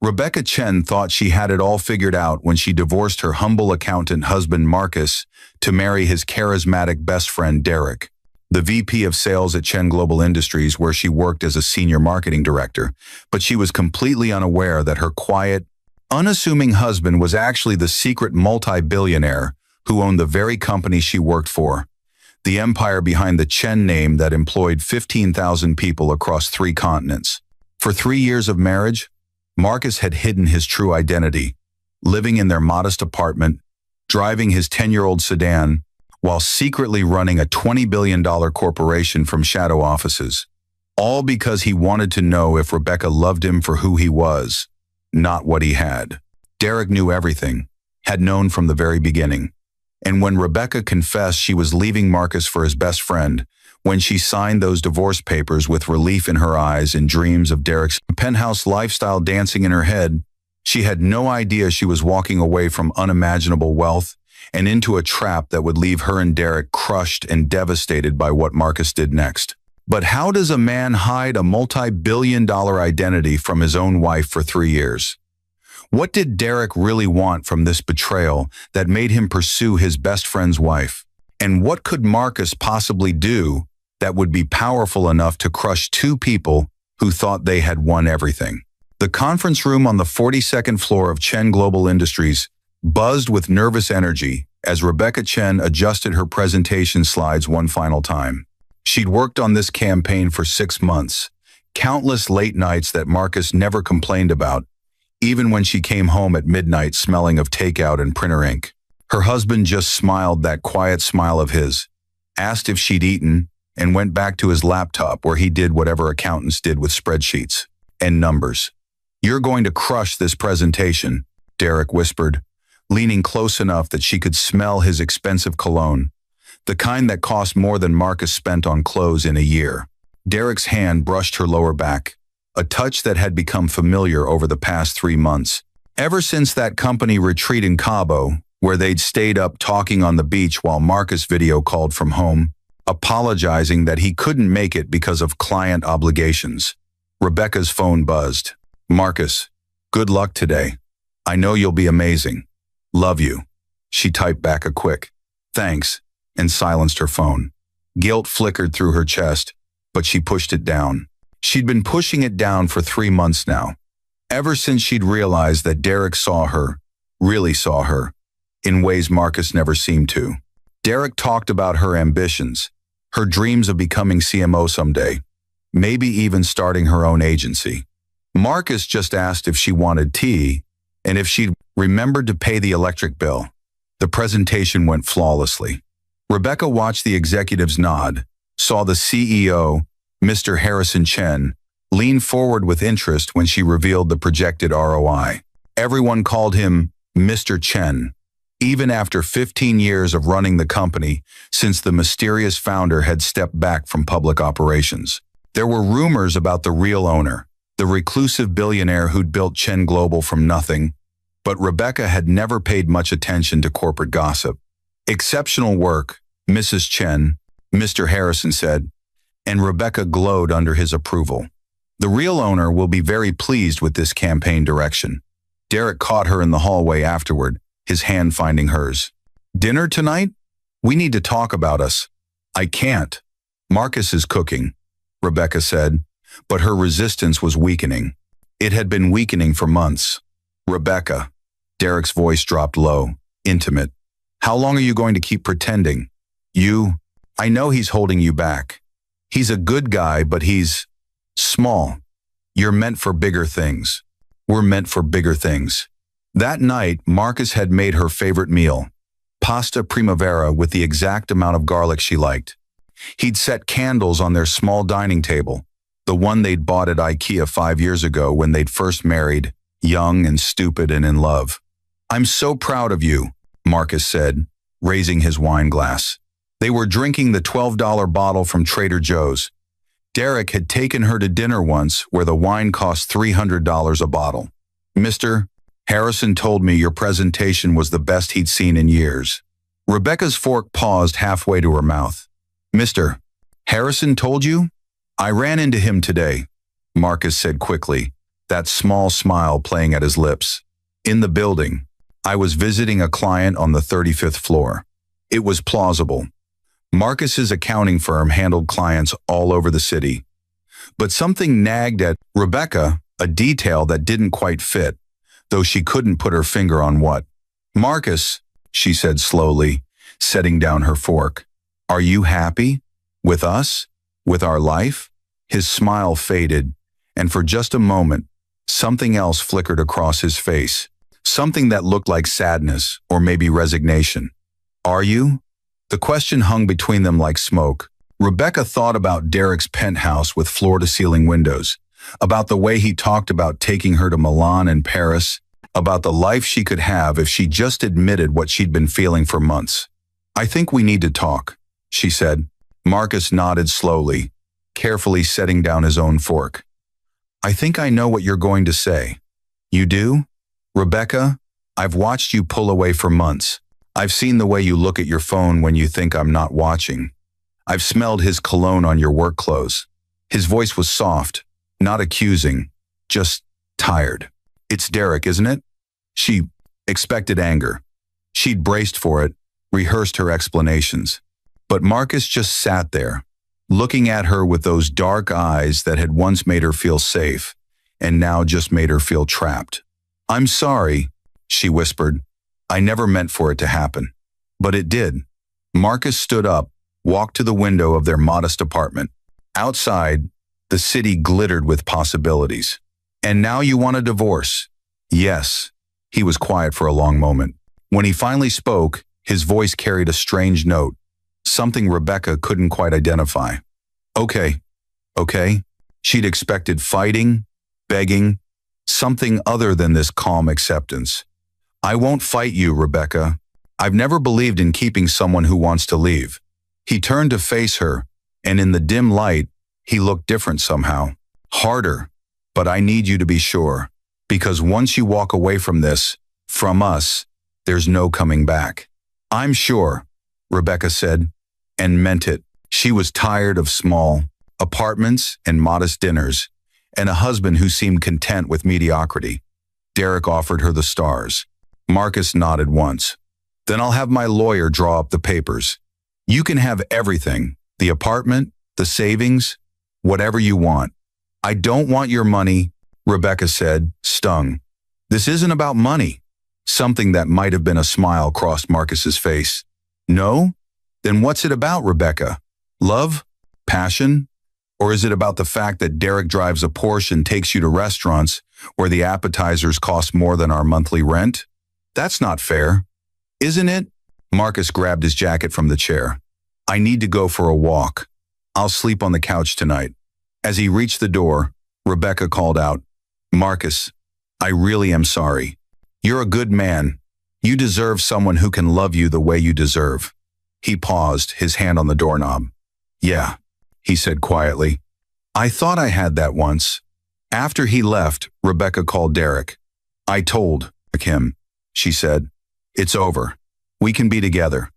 Rebecca Chen thought she had it all figured out when she divorced her humble accountant husband Marcus to marry his charismatic best friend Derek, the VP of sales at Chen Global Industries, where she worked as a senior marketing director, but she was completely unaware that her quiet, unassuming husband was actually the secret multi-billionaire who owned the very company she worked for, the empire behind the Chen name that employed 15,000 people across 3 continents. For 3 years of marriage, Marcus had hidden his true identity, living in their modest apartment, driving his 10-year-old sedan, while secretly running a $20 billion corporation from shadow offices. All because he wanted to know if Rebecca loved him for who he was, not what he had. Derek knew everything, had known from the very beginning. And when Rebecca confessed she was leaving Marcus for his best friend, when she signed those divorce papers with relief in her eyes and dreams of Derek's penthouse lifestyle dancing in her head, she had no idea she was walking away from unimaginable wealth and into a trap that would leave her and Derek crushed and devastated by what Marcus did next. But how does a man hide a multi-billion-dollar identity from his own wife for 3 years? What did Derek really want from this betrayal that made him pursue his best friend's wife? And what could Marcus possibly do that would be powerful enough to crush 2 people who thought they had won everything? The conference room on the 42nd floor of Chen Global Industries buzzed with nervous energy as Rebecca Chen adjusted her presentation slides one final time. She'd worked on this campaign for 6 months, countless late nights that Marcus never complained about, even when she came home at midnight smelling of takeout and printer ink. Her husband just smiled that quiet smile of his, asked if she'd eaten, and went back to his laptop where he did whatever accountants did with spreadsheets and numbers. "You're going to crush this presentation," Derek whispered, leaning close enough that she could smell his expensive cologne, the kind that cost more than Marcus spent on clothes in a year. Derek's hand brushed her lower back, a touch that had become familiar over the past 3 months. Ever since that company retreat in Cabo, where they'd stayed up talking on the beach while Marcus video called from home, apologizing that he couldn't make it because of client obligations. Rebecca's phone buzzed. "Marcus, good luck today. I know you'll be amazing. Love you." She typed back a quick, "Thanks," and silenced her phone. Guilt flickered through her chest, but she pushed it down. She'd been pushing it down for 3 months now, ever since she'd realized that Derek saw her, really saw her, in ways Marcus never seemed to. Derek talked about her ambitions, her dreams of becoming CMO someday, maybe even starting her own agency. Marcus just asked if she wanted tea and if she'd remembered to pay the electric bill. The presentation went flawlessly. Rebecca watched the executives nod, saw the CEO, Mr. Harrison Chen, lean forward with interest when she revealed the projected ROI. Everyone called him Mr. Chen, even after 15 years of running the company since the mysterious founder had stepped back from public operations. There were rumors about the real owner, the reclusive billionaire who'd built Chen Global from nothing, but Rebecca had never paid much attention to corporate gossip. "Exceptional work, Mrs. Chen," Mr. Harrison said, and Rebecca glowed under his approval. "The real owner will be very pleased with this campaign direction." Derek caught her in the hallway afterward, his hand finding hers. "Dinner tonight? We need to talk about us." "I can't. Marcus is cooking," Rebecca said, but her resistance was weakening. It had been weakening for months. "Rebecca," Derek's voice dropped low, intimate. "How long are you going to keep pretending? I know he's holding you back. He's a good guy, but he's small. You're meant for bigger things. We're meant for bigger things." That night, Marcus had made her favorite meal, pasta primavera with the exact amount of garlic she liked. He'd set candles on their small dining table, the one they'd bought at IKEA 5 years ago when they'd first married, young and stupid and in love. "I'm so proud of you," Marcus said, raising his wine glass. They were drinking the $12 bottle from Trader Joe's. Derek had taken her to dinner once where the wine cost $300 a bottle. "Mr. Harrison told me your presentation was the best he'd seen in years." Rebecca's fork paused halfway to her mouth. "Mr. Harrison told you? I ran into him today," Marcus said quickly, that small smile playing at his lips. In the building, I was visiting a client on the 35th floor. It was plausible. Marcus's accounting firm handled clients all over the city. But something nagged at Rebecca, a detail that didn't quite fit, though she couldn't put her finger on what. "Marcus," she said slowly, setting down her fork, "are you happy? With us? With our life?" His smile faded, and for just a moment, something else flickered across his face. Something that looked like sadness, or maybe resignation. "Are you?" The question hung between them like smoke. Rebecca thought about Derek's penthouse with floor-to-ceiling windows, about the way he talked about taking her to Milan and Paris, about the life she could have if she just admitted what she'd been feeling for months. "I think we need to talk," she said. Marcus nodded slowly, carefully setting down his own fork. "I think I know what you're going to say." "You do?" "Rebecca, I've watched you pull away for months. I've seen the way you look at your phone when you think I'm not watching. I've smelled his cologne on your work clothes." His voice was soft, not accusing, just tired. "It's Derek, isn't it?" She expected anger. She'd braced for it, rehearsed her explanations. But Marcus just sat there, looking at her with those dark eyes that had once made her feel safe, and now just made her feel trapped. "I'm sorry," she whispered. "I never meant for it to happen." But it did. Marcus stood up, walked to the window of their modest apartment. Outside, the city glittered with possibilities. "And now you want a divorce?" "Yes." He was quiet for a long moment. When he finally spoke, his voice carried a strange note, something Rebecca couldn't quite identify. Okay. She'd expected fighting, begging, something other than this calm acceptance. "I won't fight you, Rebecca. I've never believed in keeping someone who wants to leave." He turned to face her, and in the dim light, he looked different somehow. "Harder, but I need you to be sure. Because once you walk away from this, from us, there's no coming back." "I'm sure," Rebecca said, and meant it. She was tired of small apartments and modest dinners, and a husband who seemed content with mediocrity. Derek offered her the stars. Marcus nodded once. "Then I'll have my lawyer draw up the papers. You can have everything, the apartment, the savings, whatever you want." "I don't want your money," Rebecca said, stung. "This isn't about money." Something that might have been a smile crossed Marcus's face. "No? Then what's it about, Rebecca? Love? Passion? Or is it about the fact that Derek drives a Porsche and takes you to restaurants where the appetizers cost more than our monthly rent? That's not fair. Isn't it?" Marcus grabbed his jacket from the chair. "I need to go for a walk. I'll sleep on the couch tonight." As he reached the door, Rebecca called out, "Marcus, I really am sorry. You're a good man. You deserve someone who can love you the way you deserve." He paused, his hand on the doorknob. "Yeah," he said quietly. "I thought I had that once." After he left, Rebecca called Derek. "I told him," she said. "It's over. We can be together."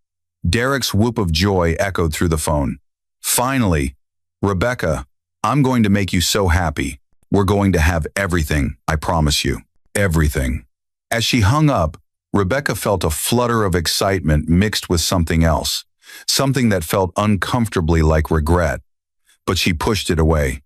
Derek's whoop of joy echoed through the phone. "Finally, Rebecca, I'm going to make you so happy. We're going to have everything, I promise you. Everything." As she hung up, Rebecca felt a flutter of excitement mixed with something else, something that felt uncomfortably like regret. But she pushed it away.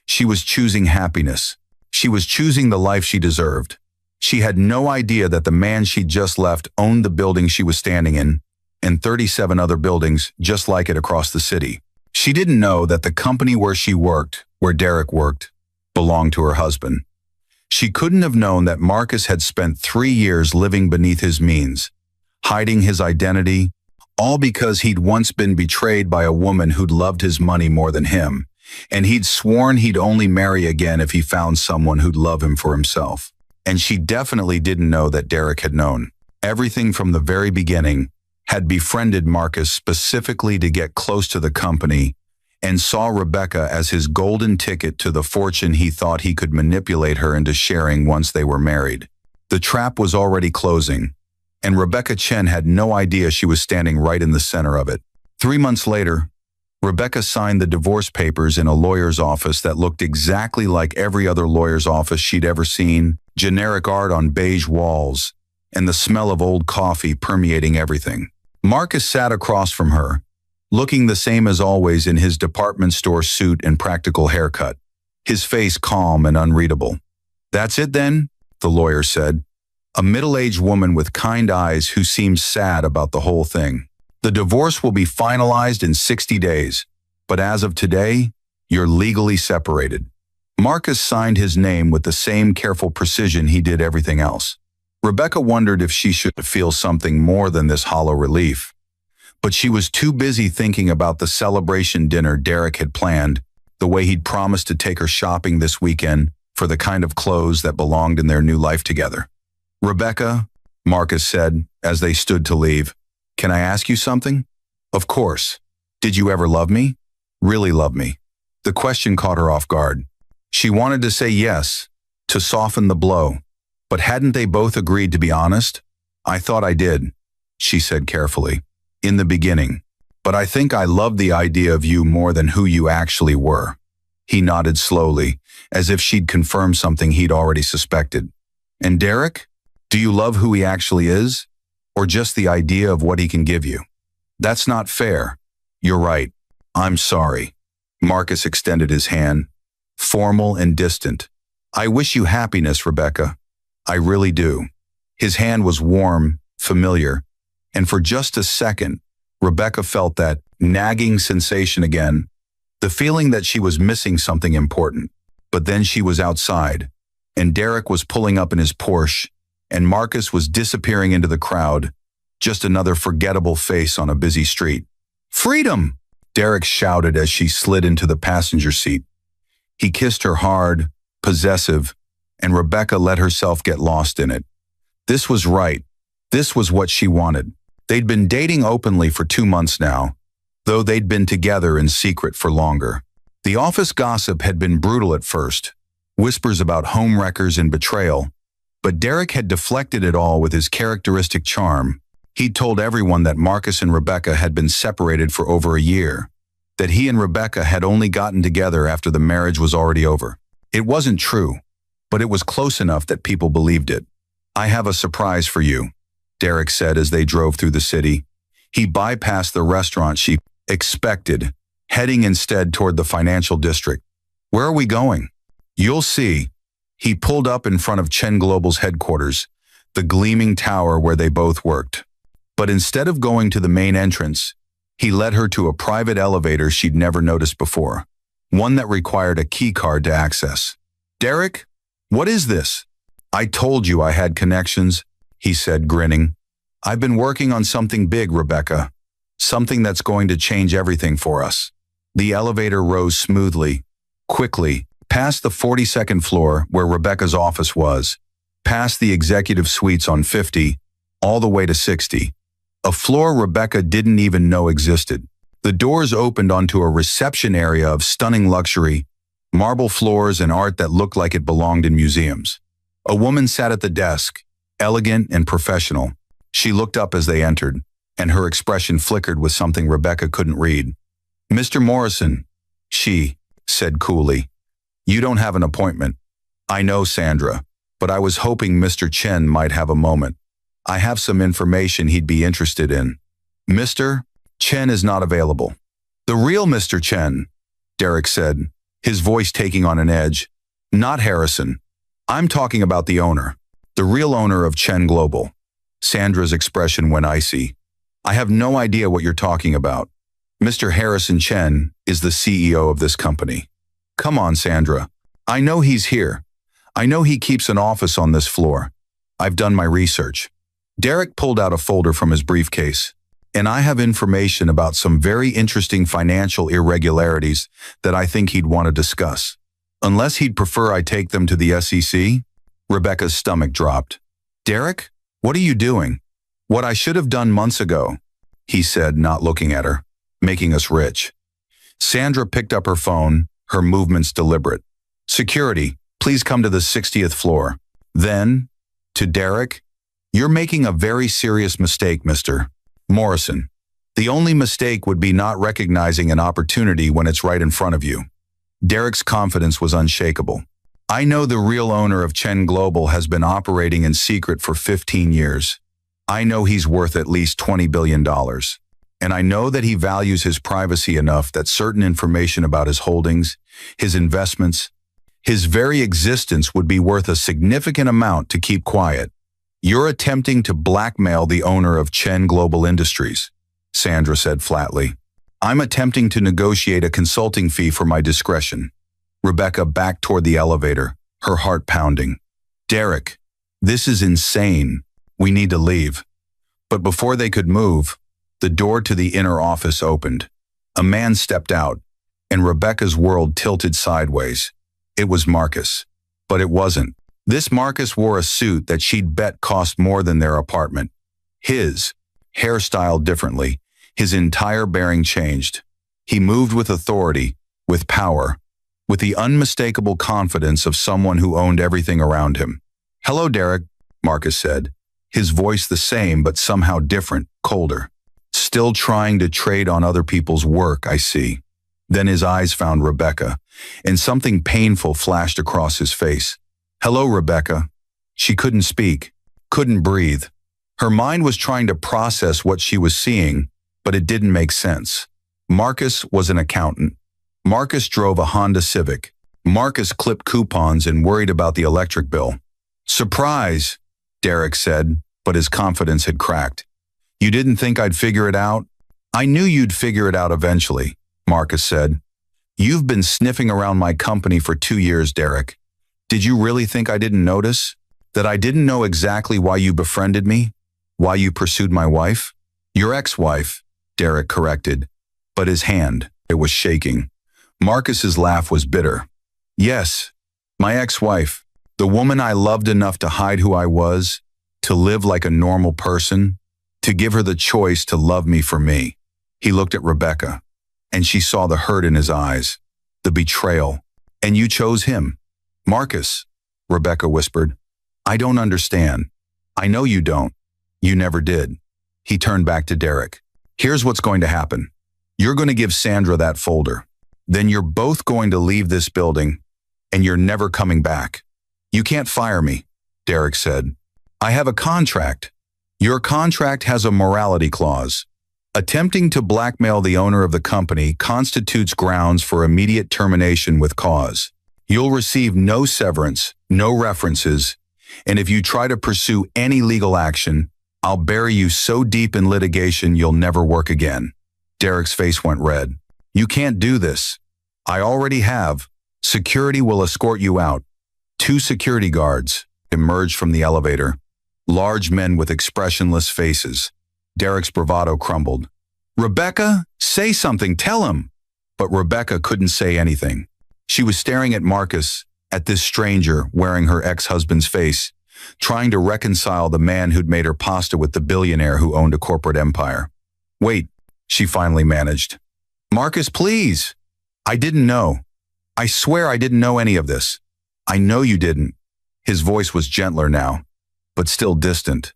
She was choosing happiness. She was choosing the life she deserved. She had no idea that the man she'd just left owned the building she was standing in, and 37 other buildings just like it across the city. She didn't know that the company where she worked, where Derek worked, belonged to her husband. She couldn't have known that Marcus had spent 3 years living beneath his means, hiding his identity, all because he'd once been betrayed by a woman who'd loved his money more than him, and he'd sworn he'd only marry again if he found someone who'd love him for himself. And she definitely didn't know that Derek had known. Everything from the very beginning, had befriended Marcus specifically to get close to the company and saw Rebecca as his golden ticket to the fortune he thought he could manipulate her into sharing once they were married. The trap was already closing, and Rebecca Chen had no idea she was standing right in the center of it. 3 months later, Rebecca signed the divorce papers in a lawyer's office that looked exactly like every other lawyer's office she'd ever seen, generic art on beige walls, and the smell of old coffee permeating everything. Marcus sat across from her, looking the same as always in his department store suit and practical haircut, his face calm and unreadable. "That's it then?" the lawyer said, a middle-aged woman with kind eyes who seemed sad about the whole thing. "The divorce will be finalized in 60 days, but as of today, you're legally separated." Marcus signed his name with the same careful precision he did everything else. Rebecca wondered if she should feel something more than this hollow relief, but she was too busy thinking about the celebration dinner Derek had planned, the way he'd promised to take her shopping this weekend for the kind of clothes that belonged in their new life together. "Rebecca," Marcus said as they stood to leave, "can I ask you something?" "Of course. Did you ever love me? Really love me?" The question caught her off guard. She wanted to say yes, to soften the blow, but hadn't they both agreed to be honest? "I thought I did," she said carefully, "in the beginning, but I think I loved the idea of you more than who you actually were." He nodded slowly, as if she'd confirmed something he'd already suspected. "And Derek? Do you love who he actually is? Or just the idea of what he can give you?" "That's not fair." "You're right. I'm sorry." Marcus extended his hand, formal and distant. "I wish you happiness, Rebecca. I really do." His hand was warm, familiar, and for just a second, Rebecca felt that nagging sensation again, the feeling that she was missing something important. But then she was outside, and Derek was pulling up in his Porsche, and Marcus was disappearing into the crowd, just another forgettable face on a busy street. "Freedom!" Derek shouted as she slid into the passenger seat. He kissed her hard, possessive, and Rebecca let herself get lost in it. This was right. This was what she wanted. They'd been dating openly for 2 months now, though they'd been together in secret for longer. The office gossip had been brutal at first, whispers about homewreckers and betrayal, but Derek had deflected it all with his characteristic charm. He'd told everyone that Marcus and Rebecca had been separated for over a year, that he and Rebecca had only gotten together after the marriage was already over. It wasn't true, but it was close enough that people believed it. "I have a surprise for you," Derek said as they drove through the city. He bypassed the restaurant she expected, heading instead toward the financial district. "Where are we going?" "You'll see." He pulled up in front of Chen Global's headquarters, the gleaming tower where they both worked. But instead of going to the main entrance, he led her to a private elevator she'd never noticed before, one that required a key card to access. "Derek, what is this?" "I told you I had connections," he said, grinning. "I've been working on something big, Rebecca. Something that's going to change everything for us." The elevator rose smoothly, quickly, past the 42nd floor where Rebecca's office was, past the executive suites on 50, all the way to 60. A floor Rebecca didn't even know existed. The doors opened onto a reception area of stunning luxury, marble floors and art that looked like it belonged in museums. A woman sat at the desk, elegant and professional. She looked up as they entered, and her expression flickered with something Rebecca couldn't read. "Mr. Morrison," she said coolly. "You don't have an appointment." "I know, Sandra, but I was hoping Mr. Chen might have a moment. I have some information he'd be interested in." "Mr. Chen is not available." "The real Mr. Chen," Derek said, his voice taking on an edge. "Not Harrison. I'm talking about the owner, the real owner of Chen Global." Sandra's expression went icy. "I have no idea what you're talking about. Mr. Harrison Chen is the CEO of this company." "Come on, Sandra. I know he's here. I know he keeps an office on this floor. I've done my research." Derek pulled out a folder from his briefcase. "And I have information about some very interesting financial irregularities that I think he'd want to discuss. Unless he'd prefer I take them to the SEC?" Rebecca's stomach dropped. "Derek, what are you doing?" "What I should have done months ago," he said, not looking at her. "Making us rich." Sandra picked up her phone, her movements deliberate. "Security, please come to the 60th floor." Then, to Derek, "You're making a very serious mistake, Mr. Morrison. The only mistake would be not recognizing an opportunity when it's right in front of you. Derek's confidence was unshakable. I know the real owner of Chen Global has been operating in secret for 15 years. I know he's worth at least $20 billion. And I know that he values his privacy enough that certain information about his holdings, his investments, his very existence would be worth a significant amount to keep quiet. You're attempting to blackmail the owner of Chen Global Industries, Sandra said flatly. I'm attempting to negotiate a consulting fee for my discretion. Rebecca backed toward the elevator, her heart pounding. Derek, this is insane. We need to leave. But before they could move, the door to the inner office opened. A man stepped out, and Rebecca's world tilted sideways. It was Marcus. But it wasn't. This Marcus wore a suit that she'd bet cost more than their apartment. His, hairstyled differently, his entire bearing changed. He moved with authority, with power, with the unmistakable confidence of someone who owned everything around him. Hello, Derek, Marcus said, his voice the same but somehow different, colder. Still trying to trade on other people's work, I see. Then his eyes found Rebecca, and something painful flashed across his face. Hello, Rebecca. She couldn't speak, couldn't breathe. Her mind was trying to process what she was seeing, but it didn't make sense. Marcus was an accountant. Marcus drove a Honda Civic. Marcus clipped coupons and worried about the electric bill. Surprise, Derek said, but his confidence had cracked. You didn't think I'd figure it out? I knew you'd figure it out eventually, Marcus said. You've been sniffing around my company for 2 years, Derek. Did you really think I didn't notice? That I didn't know exactly why you befriended me? Why you pursued my wife? Your ex-wife, Derek corrected, but his hand, it was shaking. Marcus's laugh was bitter. Yes, my ex-wife, the woman I loved enough to hide who I was, to live like a normal person, to give her the choice to love me for me. He looked at Rebecca, and she saw the hurt in his eyes, the betrayal. And you chose him. Marcus, Rebecca whispered. I don't understand. I know you don't. You never did. He turned back to Derek. Here's what's going to happen. You're going to give Sandra that folder. Then you're both going to leave this building, and you're never coming back. You can't fire me, Derek said. I have a contract. Your contract has a morality clause. Attempting to blackmail the owner of the company constitutes grounds for immediate termination with cause. You'll receive no severance, no references, and if you try to pursue any legal action, I'll bury you so deep in litigation you'll never work again. Derek's face went red. You can't do this. I already have. Security will escort you out. 2 security guards emerged from the elevator. Large men with expressionless faces. Derek's bravado crumbled. Rebecca, say something, tell him. But Rebecca couldn't say anything. She was staring at Marcus, at this stranger wearing her ex-husband's face, trying to reconcile the man who'd made her pasta with the billionaire who owned a corporate empire. Wait, she finally managed. Marcus, please. I didn't know. I swear I didn't know any of this. I know you didn't. His voice was gentler now, but still distant.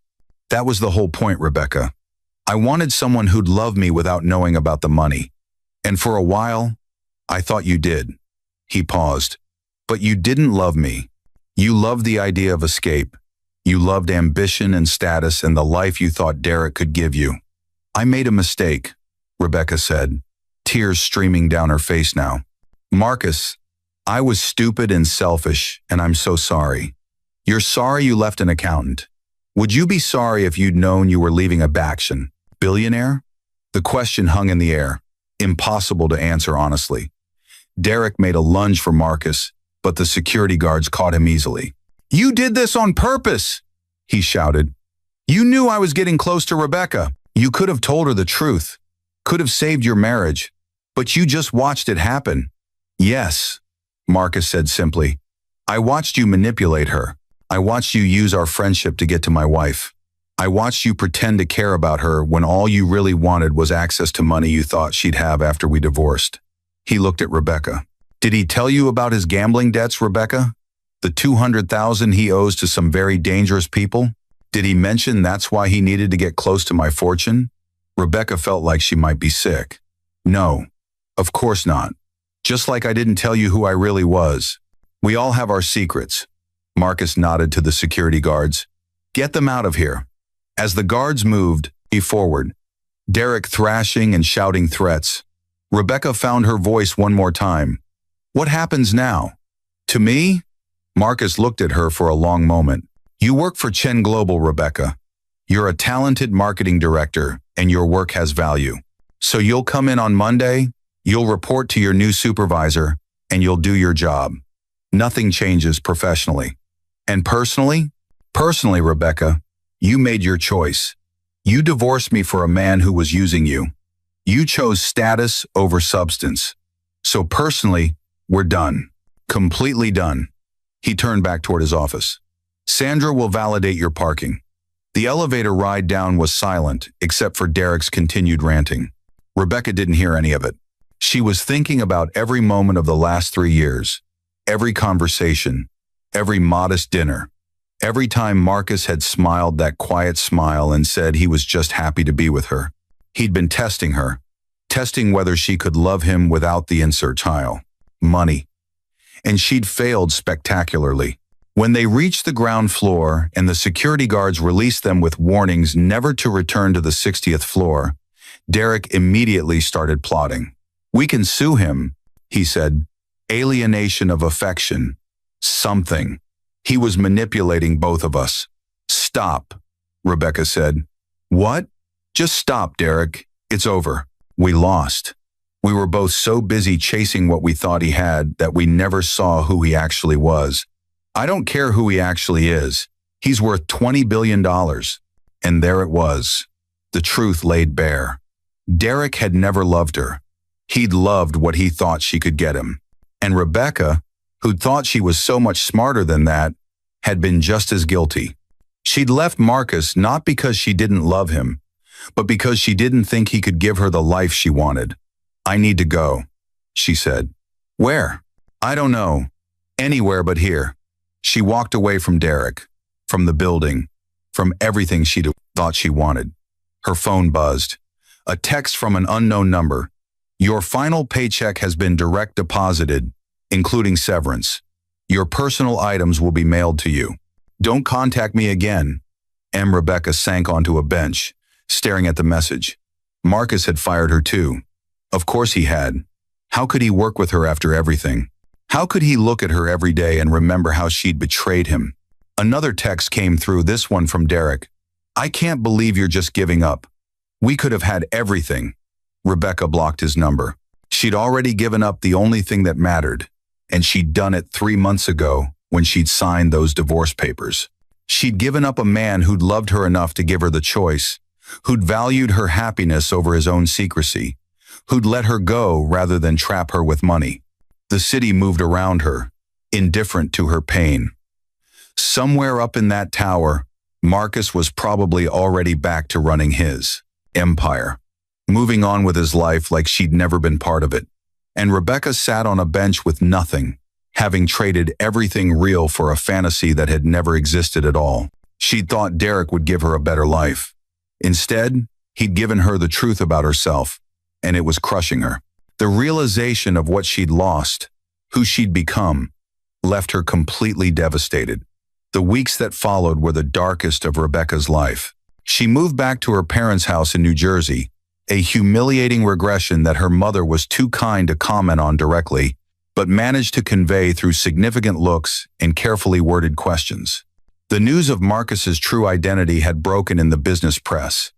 That was the whole point, Rebecca. I wanted someone who'd love me without knowing about the money. And for a while, I thought you did. He paused. But you didn't love me. You loved the idea of escape. You loved ambition and status and the life you thought Derek could give you. I made a mistake, Rebecca said, tears streaming down her face now. Marcus, I was stupid and selfish, and I'm so sorry. You're sorry you left an accountant. Would you be sorry if you'd known you were leaving a Baction? Billionaire? The question hung in the air, impossible to answer honestly. Derek made a lunge for Marcus, but the security guards caught him easily. You did this on purpose, he shouted. You knew I was getting close to Rebecca. You could have told her the truth, could have saved your marriage, but you just watched it happen. Yes, Marcus said simply. I watched you manipulate her. I watched you use our friendship to get to my wife. I watched you pretend to care about her when all you really wanted was access to money you thought she'd have after we divorced. He looked at Rebecca. Did he tell you about his gambling debts, Rebecca? The $200,000 he owes to some very dangerous people? Did he mention that's why he needed to get close to my fortune? Rebecca felt like she might be sick. No, of course not. Just like I didn't tell you who I really was. We all have our secrets. Marcus nodded to the security guards. Get them out of here. As the guards moved, he forward. Derek thrashing and shouting threats. Rebecca found her voice one more time. What happens now? To me? Marcus looked at her for a long moment. You work for Chen Global, Rebecca. You're a talented marketing director, and your work has value. So you'll come in on Monday, you'll report to your new supervisor, and you'll do your job. Nothing changes professionally. And personally? Personally, Rebecca, you made your choice. You divorced me for a man who was using you. You chose status over substance. So personally, we're done. Completely done. He turned back toward his office. Sandra will validate your parking. The elevator ride down was silent, except for Derek's continued ranting. Rebecca didn't hear any of it. She was thinking about every moment of the last 3 years, every conversation, every modest dinner, every time Marcus had smiled that quiet smile and said he was just happy to be with her. He'd been testing her, testing whether she could love him without the insert tile, money. And she'd failed spectacularly. When they reached the ground floor and the security guards released them with warnings never to return to the 60th floor, Derek immediately started plotting. We can sue him, he said. Alienation of affection. Something. He was manipulating both of us. Stop, Rebecca said. What? Just stop, Derek. It's over. We lost. We were both so busy chasing what we thought he had that we never saw who he actually was. I don't care who he actually is. He's worth $20 billion. And there it was. The truth laid bare. Derek had never loved her. He'd loved what he thought she could get him. And Rebecca, who'd thought she was so much smarter than that, had been just as guilty. She'd left Marcus not because she didn't love him, but because she didn't think he could give her the life she wanted. I need to go, she said. Where? I don't know. Anywhere but here. She walked away from Derek, from the building, from everything she'd thought she wanted. Her phone buzzed. A text from an unknown number. Your final paycheck has been direct deposited, including severance. Your personal items will be mailed to you. Don't contact me again. Rebecca sank onto a bench, staring at the message. Marcus had fired her too. Of course he had. How could he work with her after everything? How could he look at her every day and remember how she'd betrayed him? Another text came through, this one from Derek. I can't believe you're just giving up. We could have had everything. Rebecca blocked his number. She'd already given up the only thing that mattered, and she'd done it 3 months ago when she'd signed those divorce papers. She'd given up a man who'd loved her enough to give her the choice, who'd valued her happiness over his own secrecy, who'd let her go rather than trap her with money. The city moved around her, indifferent to her pain. Somewhere up in that tower, Marcus was probably already back to running his empire, moving on with his life like she'd never been part of it. And Rebecca sat on a bench with nothing, having traded everything real for a fantasy that had never existed at all. She'd thought Derek would give her a better life. Instead, he'd given her the truth about herself, and it was crushing her. The realization of what she'd lost, who she'd become, left her completely devastated. The weeks that followed were the darkest of Rebecca's life. She moved back to her parents' house in New Jersey, a humiliating regression that her mother was too kind to comment on directly, but managed to convey through significant looks and carefully worded questions. The news of Marcus's true identity had broken in the business press,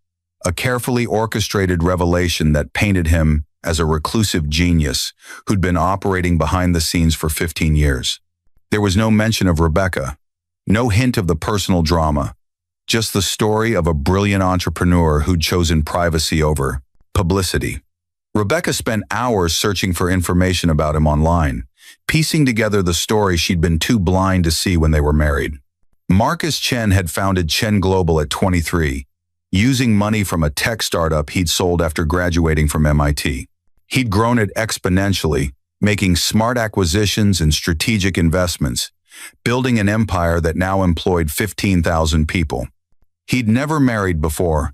a carefully orchestrated revelation that painted him as a reclusive genius who'd been operating behind the scenes for 15 years. There was no mention of Rebecca, no hint of the personal drama, just the story of a brilliant entrepreneur who'd chosen privacy over publicity. Rebecca spent hours searching for information about him online, piecing together the story she'd been too blind to see when they were married. Marcus Chen had founded Chen Global at 23, using money from a tech startup he'd sold after graduating from MIT. He'd grown it exponentially, making smart acquisitions and strategic investments, building an empire that now employed 15,000 people. He'd never married before,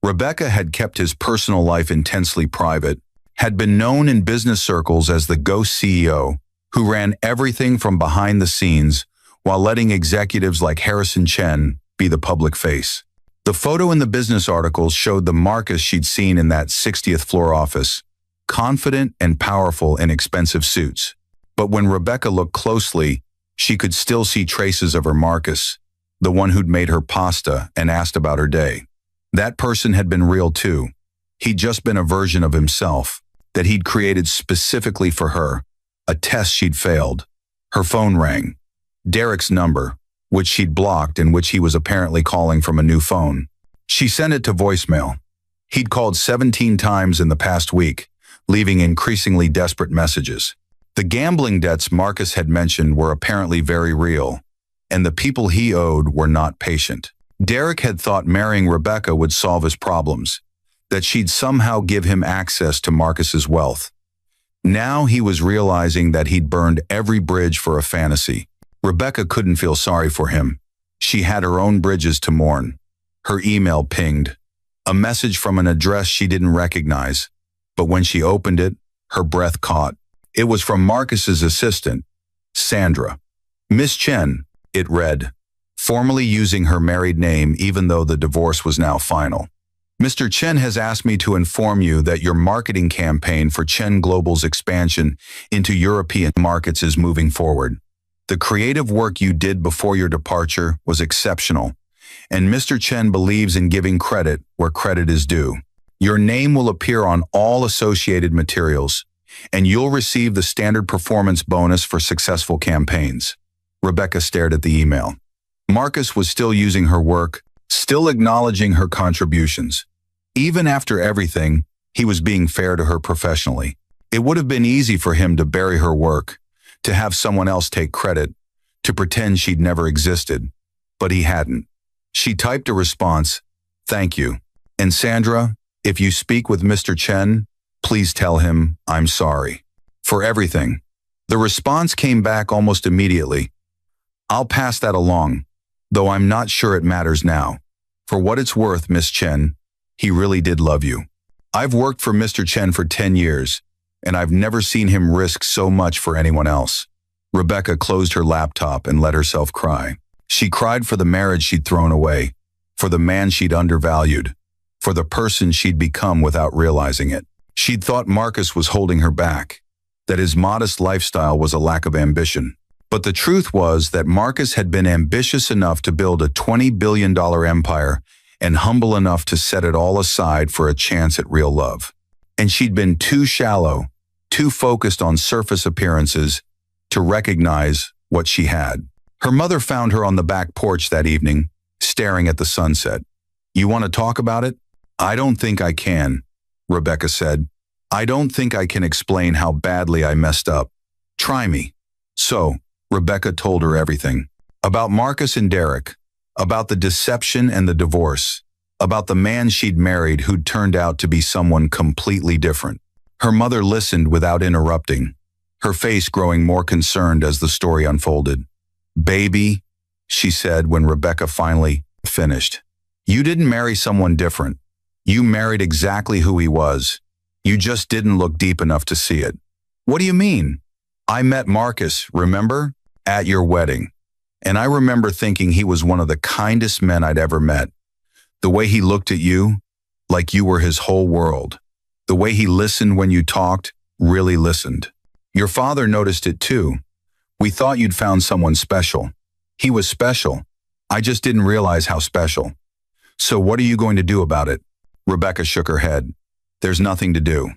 Rebecca had kept his personal life intensely private, had been known in business circles as the ghost CEO who ran everything from behind the scenes while letting executives like Harrison Chen be the public face. The photo in the business articles showed the Marcus she'd seen in that 60th floor office, confident and powerful in expensive suits. But when Rebecca looked closely, she could still see traces of her Marcus, the one who'd made her pasta and asked about her day. That person had been real too. He'd just been a version of himself that he'd created specifically for her, a test she'd failed. Her phone rang. Derek's number, which she'd blocked and which he was apparently calling from a new phone. She sent it to voicemail. He'd called 17 times in the past week, leaving increasingly desperate messages. The gambling debts Marcus had mentioned were apparently very real, and the people he owed were not patient. Derek had thought marrying Rebecca would solve his problems, that she'd somehow give him access to Marcus's wealth. Now he was realizing that he'd burned every bridge for a fantasy. Rebecca couldn't feel sorry for him. She had her own bridges to mourn. Her email pinged, a message from an address she didn't recognize, but when she opened it, her breath caught. It was from Marcus's assistant, Sandra. Miss Chen, it read, formally using her married name even though the divorce was now final. Mr. Chen has asked me to inform you that your marketing campaign for Chen Global's expansion into European markets is moving forward. The creative work you did before your departure was exceptional, and Mr. Chen believes in giving credit where credit is due. Your name will appear on all associated materials, and you'll receive the standard performance bonus for successful campaigns. Rebecca stared at the email. Marcus was still using her work, still acknowledging her contributions. Even after everything, he was being fair to her professionally. It would have been easy for him to bury her work, to have someone else take credit, to pretend she'd never existed. But he hadn't. She typed a response, "Thank you. And Sandra, if you speak with Mr. Chen, please tell him I'm sorry. For everything." The response came back almost immediately. "I'll pass that along, though I'm not sure it matters now. For what it's worth, Miss Chen, he really did love you. I've worked for Mr. Chen for 10 years, and I've never seen him risk so much for anyone else." Rebecca closed her laptop and let herself cry. She cried for the marriage she'd thrown away, for the man she'd undervalued, for the person she'd become without realizing it. She'd thought Marcus was holding her back, that his modest lifestyle was a lack of ambition. But the truth was that Marcus had been ambitious enough to build a $20 billion empire and humble enough to set it all aside for a chance at real love. And she'd been too shallow, too focused on surface appearances to recognize what she had. Her mother found her on the back porch that evening, staring at the sunset. "You want to talk about it?" "I don't think I can," Rebecca said. "I don't think I can explain how badly I messed up. Try me." So, Rebecca told her everything. About Marcus and Derek, about the deception and the divorce, about the man she'd married who'd turned out to be someone completely different. Her mother listened without interrupting, her face growing more concerned as the story unfolded. "Baby," she said when Rebecca finally finished, "you didn't marry someone different. You married exactly who he was. You just didn't look deep enough to see it." "What do you mean?" "I met Marcus, remember? At your wedding. And I remember thinking he was one of the kindest men I'd ever met. The way he looked at you, like you were his whole world. The way he listened when you talked, really listened. Your father noticed it too. We thought you'd found someone special. He was special. I just didn't realize how special. So what are you going to do about it?" Rebecca shook her head. "There's nothing to do.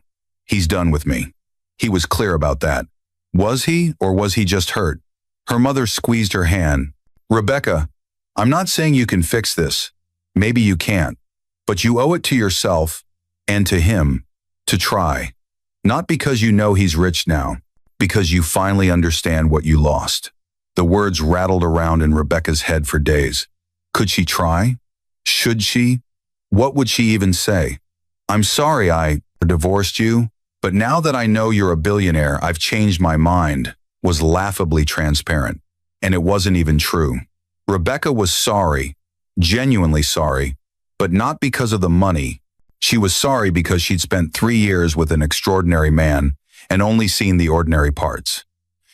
He's done with me." He was clear about that. Was he, or was he just hurt? Her mother squeezed her hand. "Rebecca, I'm not saying you can fix this. Maybe you can't. But you owe it to yourself, and to him, to try. Not because you know he's rich now, because you finally understand what you lost." The words rattled around in Rebecca's head for days. Could she try? Should she? What would she even say? "I'm sorry I divorced you, but now that I know you're a billionaire, I've changed my mind," was laughably transparent. And it wasn't even true. Rebecca was sorry, genuinely sorry, But not because of the money. She was sorry because she'd spent 3 years with an extraordinary man and only seen the ordinary parts.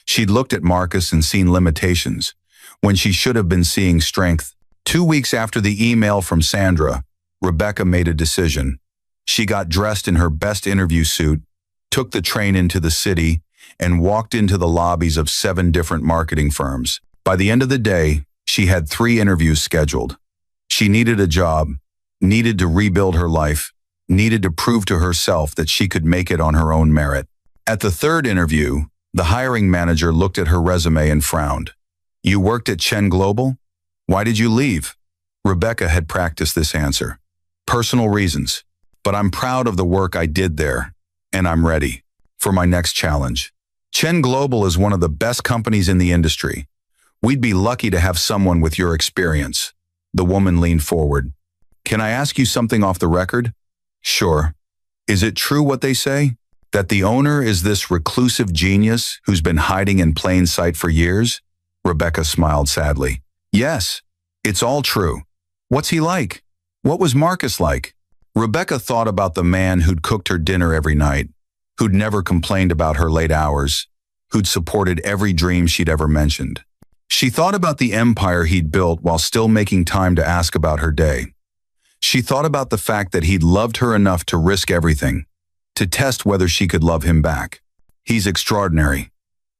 She'd looked at Marcus and seen limitations, when she should have been seeing strength. 2 weeks after the email from Sandra, Rebecca made a decision. She got dressed in her best interview suit, took the train into the city, and walked into the lobbies of 7 different marketing firms. By the end of the day, she had 3 interviews scheduled. She needed a job, needed to rebuild her life, needed to prove to herself that she could make it on her own merit. At the 3rd interview, the hiring manager looked at her resume and frowned. "You worked at Chen Global? Why did you leave?" Rebecca had practiced this answer. "Personal reasons, but I'm proud of the work I did there, and I'm ready for my next challenge. Chen Global is one of the best companies in the industry. We'd be lucky to have someone with your experience." The woman leaned forward. "Can I ask you something off the record?" "Sure. Is it true what they say? That the owner is this reclusive genius who's been hiding in plain sight for years?" Rebecca smiled sadly. "Yes, it's all true. What's he like? What was Marcus like?" Rebecca thought about the man who'd cooked her dinner every night, who'd never complained about her late hours, who'd supported every dream she'd ever mentioned. She thought about the empire he'd built while still making time to ask about her day. She thought about the fact that he'd loved her enough to risk everything, to test whether she could love him back. "He's extraordinary,"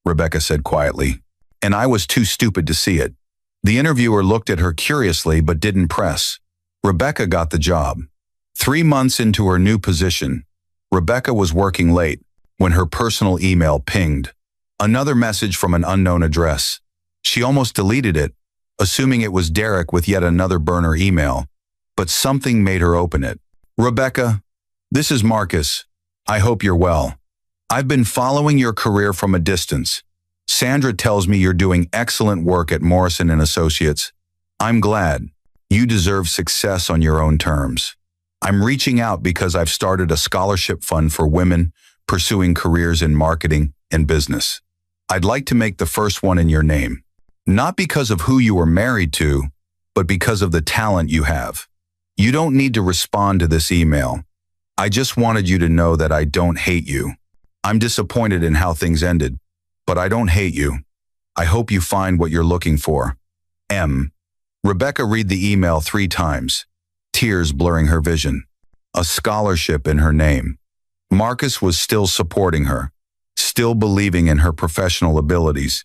Rebecca said quietly, "and I was too stupid to see it." The interviewer looked at her curiously but didn't press. Rebecca got the job. 3 months into her new position, Rebecca was working late when her personal email pinged. Another message from an unknown address. She almost deleted it, assuming it was Derek with yet another burner email, but something made her open it. "Rebecca, this is Marcus. I hope you're well. I've been following your career from a distance. Sandra tells me you're doing excellent work at Morrison & Associates. I'm glad. You deserve success on your own terms. I'm reaching out because I've started a scholarship fund for women pursuing careers in marketing and business. I'd like to make the first one in your name. Not because of who you were married to, but because of the talent you have. You don't need to respond to this email. I just wanted you to know that I don't hate you. I'm disappointed in how things ended, but I don't hate you. I hope you find what you're looking for. M." Rebecca read the email 3 times, tears blurring her vision. A scholarship in her name. Marcus was still supporting her, still believing in her professional abilities,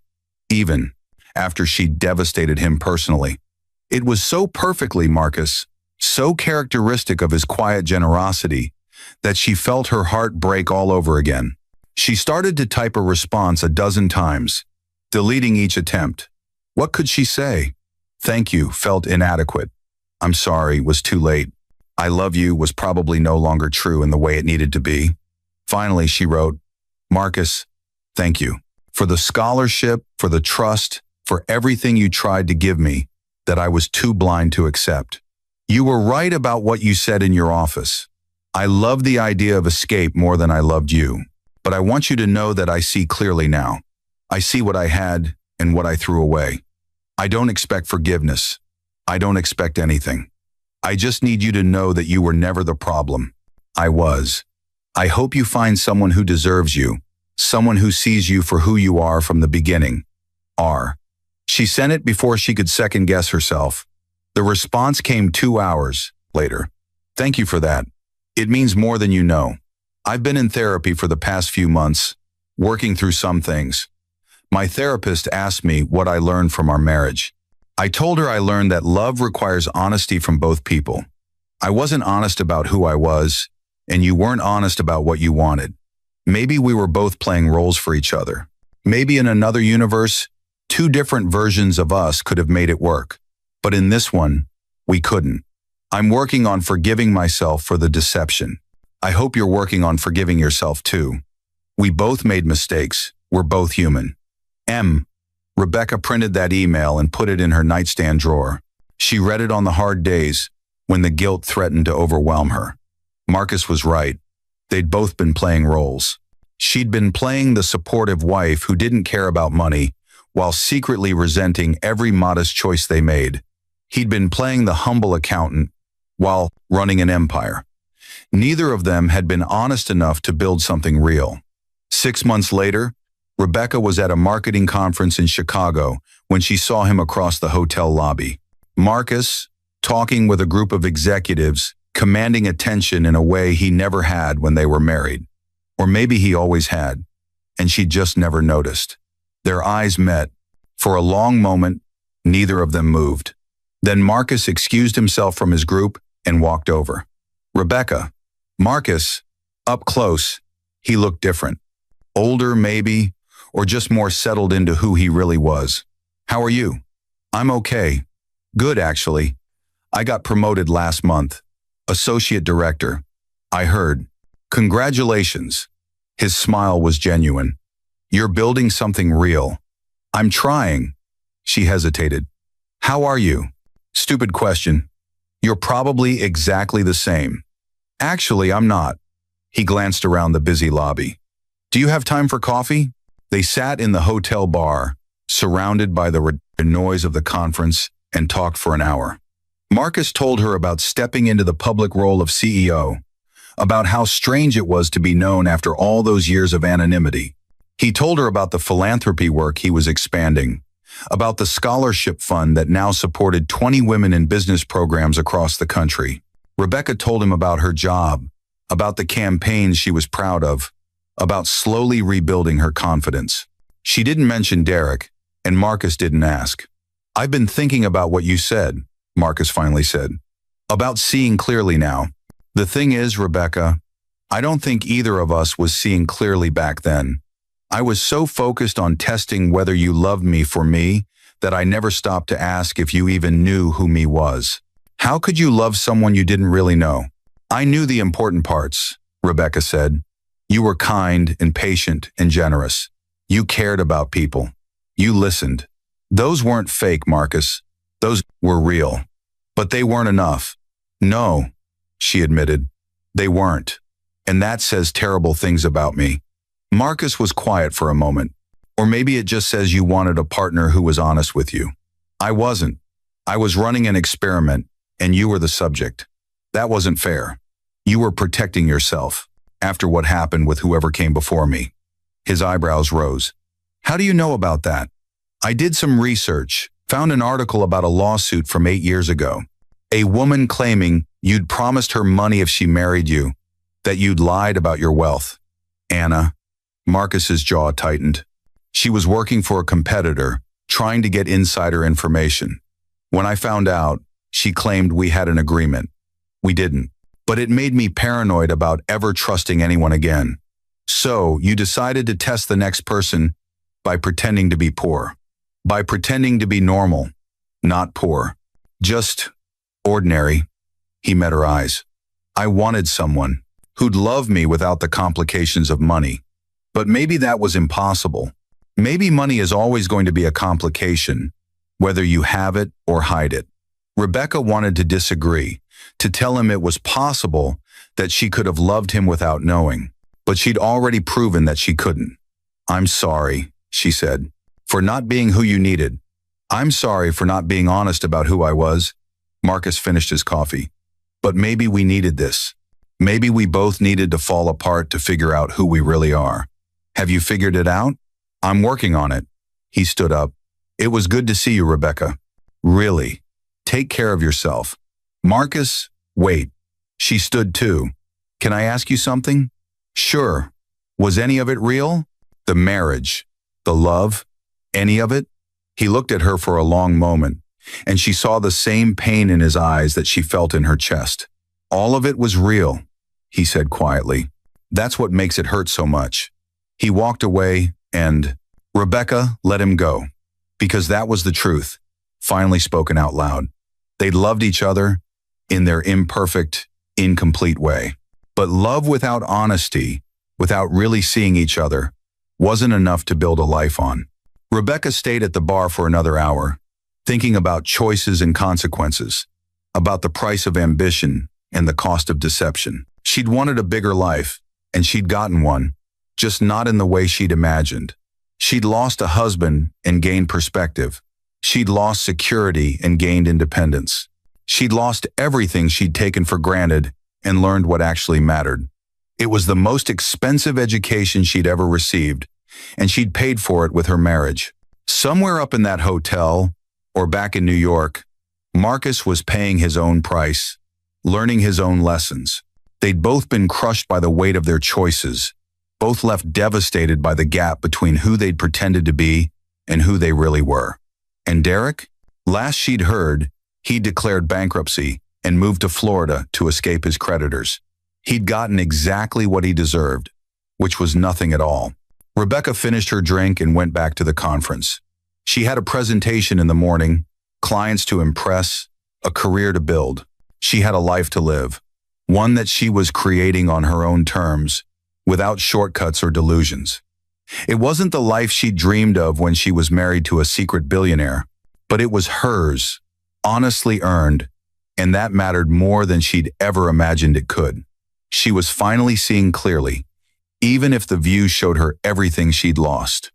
even after she devastated him personally. It was so perfectly Marcus, so characteristic of his quiet generosity, that she felt her heart break all over again. She started to type a response 12 times, deleting each attempt. What could she say? "Thank you" felt inadequate. "I'm sorry" was too late. "I love you" was probably no longer true in the way it needed to be. Finally, she wrote, "Marcus, thank you for the scholarship, for the trust, for everything you tried to give me that I was too blind to accept. You were right about what you said in your office. I loved the idea of escape more than I loved you. But I want you to know that I see clearly now. I see what I had and what I threw away. I don't expect forgiveness. I don't expect anything. I just need you to know that you were never the problem. I was. I hope you find someone who deserves you, someone who sees you for who you are from the beginning. R." She sent it before she could second-guess herself. The response came 2 hours later. "Thank you for that. It means more than you know. I've been in therapy for the past few months, working through some things. My therapist asked me what I learned from our marriage. I told her I learned that love requires honesty from both people. I wasn't honest about who I was, and you weren't honest about what you wanted. Maybe we were both playing roles for each other. Maybe in another universe, 2 different versions of us could have made it work. But in this one, we couldn't. I'm working on forgiving myself for the deception. I hope you're working on forgiving yourself too. We both made mistakes. We're both human. M." Rebecca printed that email and put it in her nightstand drawer. She read it on the hard days when the guilt threatened to overwhelm her. Marcus was right. They'd both been playing roles. She'd been playing the supportive wife who didn't care about money while secretly resenting every modest choice they made. He'd been playing the humble accountant, while running an empire. Neither of them had been honest enough to build something real. 6 months later, Rebecca was at a marketing conference in Chicago when she saw him across the hotel lobby. Marcus, talking with a group of executives, commanding attention in a way he never had when they were married. Or maybe he always had, and she just never noticed. Their eyes met. For a long moment, neither of them moved. Then Marcus excused himself from his group and walked over. Rebecca. Marcus, up close, he looked different. Older, maybe, or just more settled into who he really was. How are you? I'm okay. Good, actually. I got promoted last month. Associate director. I heard. Congratulations. His smile was genuine. You're building something real. I'm trying. She hesitated. How are you? Stupid question. You're probably exactly the same. Actually, I'm not. He glanced around the busy lobby. Do you have time for coffee? They sat in the hotel bar, surrounded by the noise of the conference, and talked for an hour. Marcus told her about stepping into the public role of CEO, about how strange it was to be known after all those years of anonymity. He told her about the philanthropy work he was expanding, about the scholarship fund that now supported 20 women in business programs across the country. Rebecca told him about her job, about the campaigns she was proud of, about slowly rebuilding her confidence. She didn't mention Derek, and Marcus didn't ask. I've been thinking about what you said, Marcus finally said. About seeing clearly now. The thing is, Rebecca, I don't think either of us was seeing clearly back then. I was so focused on testing whether you loved me for me that I never stopped to ask if you even knew who me was. How could you love someone you didn't really know? I knew the important parts, Rebecca said. You were kind and patient and generous. You cared about people. You listened. Those weren't fake, Marcus. Those were real. But they weren't enough. No, she admitted. They weren't. And that says terrible things about me. Marcus was quiet for a moment. Or maybe it just says you wanted a partner who was honest with you. I wasn't. I was running an experiment, and you were the subject. That wasn't fair. You were protecting yourself after what happened with whoever came before me. His eyebrows rose. How do you know about that? I did some research, found an article about a lawsuit from 8 years ago. A woman claiming you'd promised her money if she married you, that you'd lied about your wealth. Anna. Marcus's jaw tightened. She was working for a competitor, trying to get insider information. When I found out, she claimed we had an agreement. We didn't. But it made me paranoid about ever trusting anyone again. So you decided to test the next person by pretending to be poor. By pretending to be normal, not poor. Just ordinary. He met her eyes. I wanted someone who'd love me without the complications of money. But maybe that was impossible. Maybe money is always going to be a complication, whether you have it or hide it. Rebecca wanted to disagree, to tell him it was possible that she could have loved him without knowing, but she'd already proven that she couldn't. I'm sorry, she said, for not being who you needed. I'm sorry for not being honest about who I was. Marcus finished his coffee. But maybe we needed this. Maybe we both needed to fall apart to figure out who we really are. Have you figured it out? I'm working on it. He stood up. It was good to see you, Rebecca. Really. Take care of yourself. Marcus, wait. She stood too. Can I ask you something? Sure. Was any of it real? The marriage, the love, any of it? He looked at her for a long moment, and she saw the same pain in his eyes that she felt in her chest. All of it was real, he said quietly. That's what makes it hurt so much. He walked away and Rebecca let him go, because that was the truth, finally spoken out loud. They'd loved each other in their imperfect, incomplete way. But love without honesty, without really seeing each other, wasn't enough to build a life on. Rebecca stayed at the bar for another hour, thinking about choices and consequences, about the price of ambition and the cost of deception. She'd wanted a bigger life, and she'd gotten one, just not in the way she'd imagined. She'd lost a husband and gained perspective. She'd lost security and gained independence. She'd lost everything she'd taken for granted and learned what actually mattered. It was the most expensive education she'd ever received, and she'd paid for it with her marriage. Somewhere up in that hotel, or back in New York, Marcus was paying his own price, learning his own lessons. They'd both been crushed by the weight of their choices, both left devastated by the gap between who they'd pretended to be and who they really were. And Derek? Last she'd heard, he'd declared bankruptcy and moved to Florida to escape his creditors. He'd gotten exactly what he deserved, which was nothing at all. Rebecca finished her drink and went back to the conference. She had a presentation in the morning, clients to impress, a career to build. She had a life to live, one that she was creating on her own terms, without shortcuts or delusions. It wasn't the life she dreamed of when she was married to a secret billionaire, but it was hers, honestly earned, and that mattered more than she'd ever imagined it could. She was finally seeing clearly, even if the view showed her everything she'd lost.